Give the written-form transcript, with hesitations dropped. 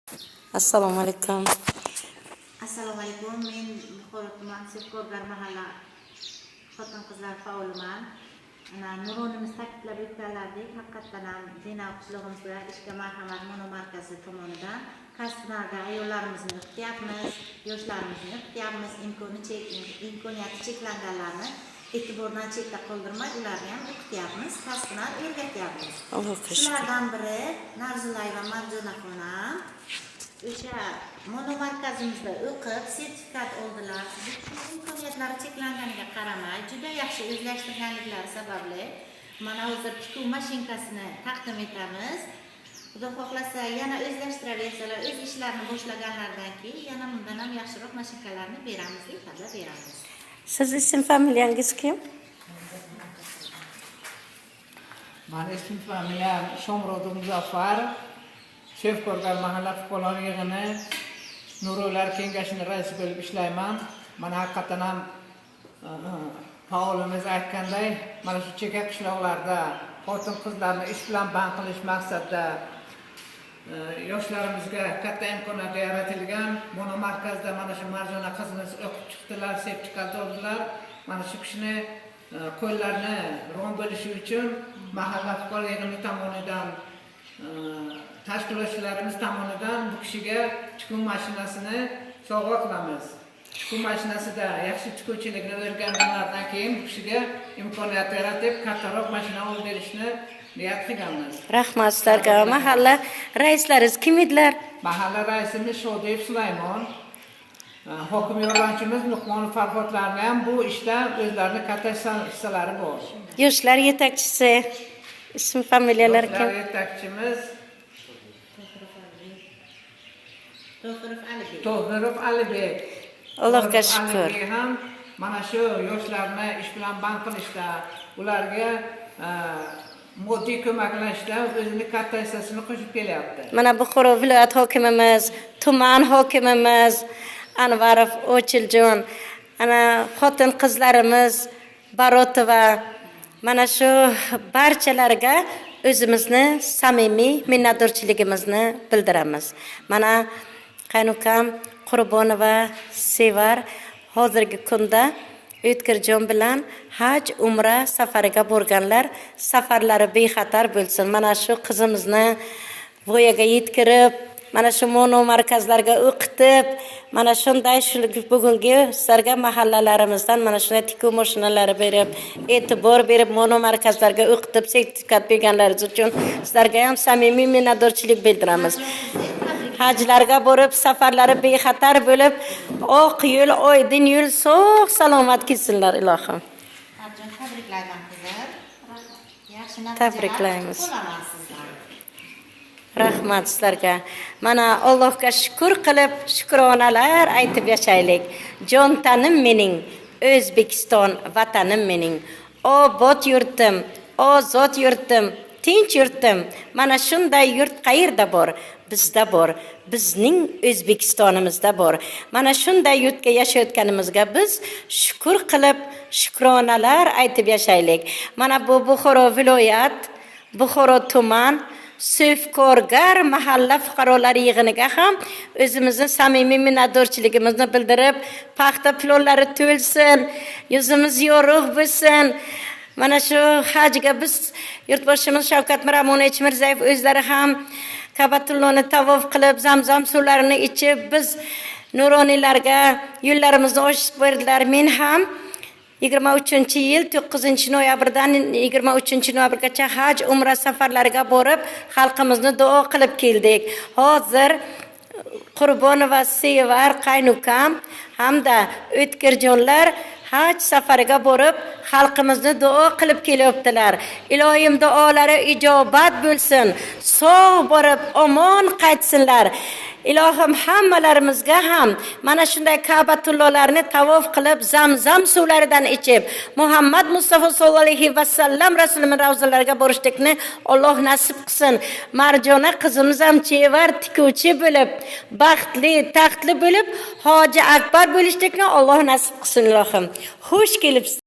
Assalomu alaykum. Assalomu alaykum. Men Buxoro tuman Sevkorgar mahalla xotin-qizlar faoliman. Nurunimiz ta'kidlab o'tganlaridek, haqiqatan ham Zeynav qishlog'imizda ishga marhamat monomarkazi tomonidan kasblarga ayollarimizni o'qityapmiz, yoshlarimizni o'qityapmiz, imkoniyati cheklanganlarni e'tibordan chetda qoldirmay ularni ham o'qityapmiz, kasbini o'rgatyapmiz. Shulardan biri Narzulayeva Marjonaxonam o'sha monomarkazimizda o'qib sertifikat oldilar. Imkoniyatlari cheklanganiga qaramay juda yaxshi o'zlashtirganliklari sababli mana hozir tikuv mashinkasini taqdim etamiz. Xudo xohlasa yana o'zlashtiraversalar, o'z ishlarini boshlaganlaridan keyin yana bundan ham yaxshiroq mashinkalarni beramiz deb xabar beramiz. Siz ism familiyangiz kim? Mani ismim familiyam Shomurodov Muzaffar. Sevkorgar mahalla fuqarolar yig'ini Nurlar kengashining raisi bo'lib ishlayman. Mana haqiqatan ham faolimiz aytganday, mana shu chekka qishloqlarda xotin-qizlarni ish bilan band qilish maqsadida yoshlarimizga katta imkoniyat yaratilgan. Monomarkazda mana shu Marjona qizimiz o'qib chiqdilar, sertifikat oldilar. Mana shu kishini qo'llarini rom bo'lishi uchun mahalla fuqarolar yig'ini tomonidan tashkilotchilarimiz tomonidan bu kishiga tikuv mashinasini sovg'a qilamiz. Tikuv mashinasida yaxshi tikuvchilikni o'rganganlardan keyin bu kishiga imkoniyat yaratib kattaroq mashina olib berishni niyat qilganmiz. Rahmat sizlarga. Mahalla raislaringiz kim edilar? Mahalla raisimiz Shodiyev Sulaymon, hokim yordamchimiz Luqmonov Farhodlarni ham bu ishda o'zlarining katta hissalari bor. Yoshlar yetakchisi ism familiyalar kim? Yoshlar yetakchimiz To'g'irov Alibek. Allohga shukr. Ham mana shu yoshlarni ish bilan band qilishda, ularga moddiy ko'maklashda o'zining katta hissasini qo'shib kelyapti. Mana Buxoro viloyat hokimimiz, tuman hokimimiz Anvarov Ochiljon, ana xotin-qizlarimiz Barotova, mana shu barchalarga o'zimizni samimiy minnatdorchiligimizni bildiramiz. Mana qaynukam Qurbonova Sevar hozirgi kunda O'tkirjon bilan haj umra safariga borganlar, safarlari bexatar bo'lsin. Mana shu qizimizni voyaga yetkirib, mana shu mono markazlarga o'qitib, mana shunday bugungi sizlarga mahallalarimizdan mana shunday tikuv mashinalari berib, e'tibor berib mono markazlarga o'qitib sertifikat berganlaringiz uchun sizlarga ham samimiy minnatdorchilik bildiramiz. Hajlarga borib, safarlari bexatar bo'lib, oq yo'l, oydin yo'l, sog' salomat ketsinlar ilohim. Tabriklayman qizlar. Yaxshi natija. Tabriklaymiz. Rahmat sizlarga. Mana Allohga shukr qilib, shukronalar aytib yashaylik. Jon tanim mening, O'zbekiston vatanim mening. Obod yurtim, ozod yurtim, tinch yurtim. Mana shunday yurt qayerda bor? Bizda bor. Bizning O'zbekistonimizda bor. Mana shunday yurtga yashayotganimizga biz shukr qilib, shukronalar aytib yashaylik. Mana bu Buxoro viloyat, Buxoro tuman Sevkorgar mahalla fuqarolar yig'iniga ham o'zimizning samimiy minnatdorchiligimizni bildirib, paxta plonlari to'lsin, yuzimiz yorug' bo'lsin. Mana shu hajga biz yurtboshimiz Shavkat Miromonovich Mirzayev o'zlari ham Ka'batulloni tavof qilib, Zamzam suvlarini ichib, biz nuroniylarga yo'llarimizni ochib berdilar. Men ham 23-yil 9-noyabrdan 23-noyabrgacha haj umra safarlariga borib, xalqimizni duo qilib keldik. Hozir Qurbonova Sevar qaynukam hamda O'tkirjonlar haj safariga borib, xalqimizni duo qilib kelyaptilar. Ilohim duolari ijobat bo'lsin. Sog' borib, omon qaytsinlar. Ilohim hammalarimizga ham mana shunday Ka'batullohlarni tavof qilib, Zamzam suvlaridan ichib, Muhammad Mustafa sallallohu alayhi va sallam rasulining ravzalariga borishlikni Alloh nasib qilsin. Marjona qizimiz ham chevar tikuvchi bo'lib, baxtli, taxtli bo'lib, hoji akbar bo'lishlikni Alloh nasib qilsin ilohim. Xush kelibsiz.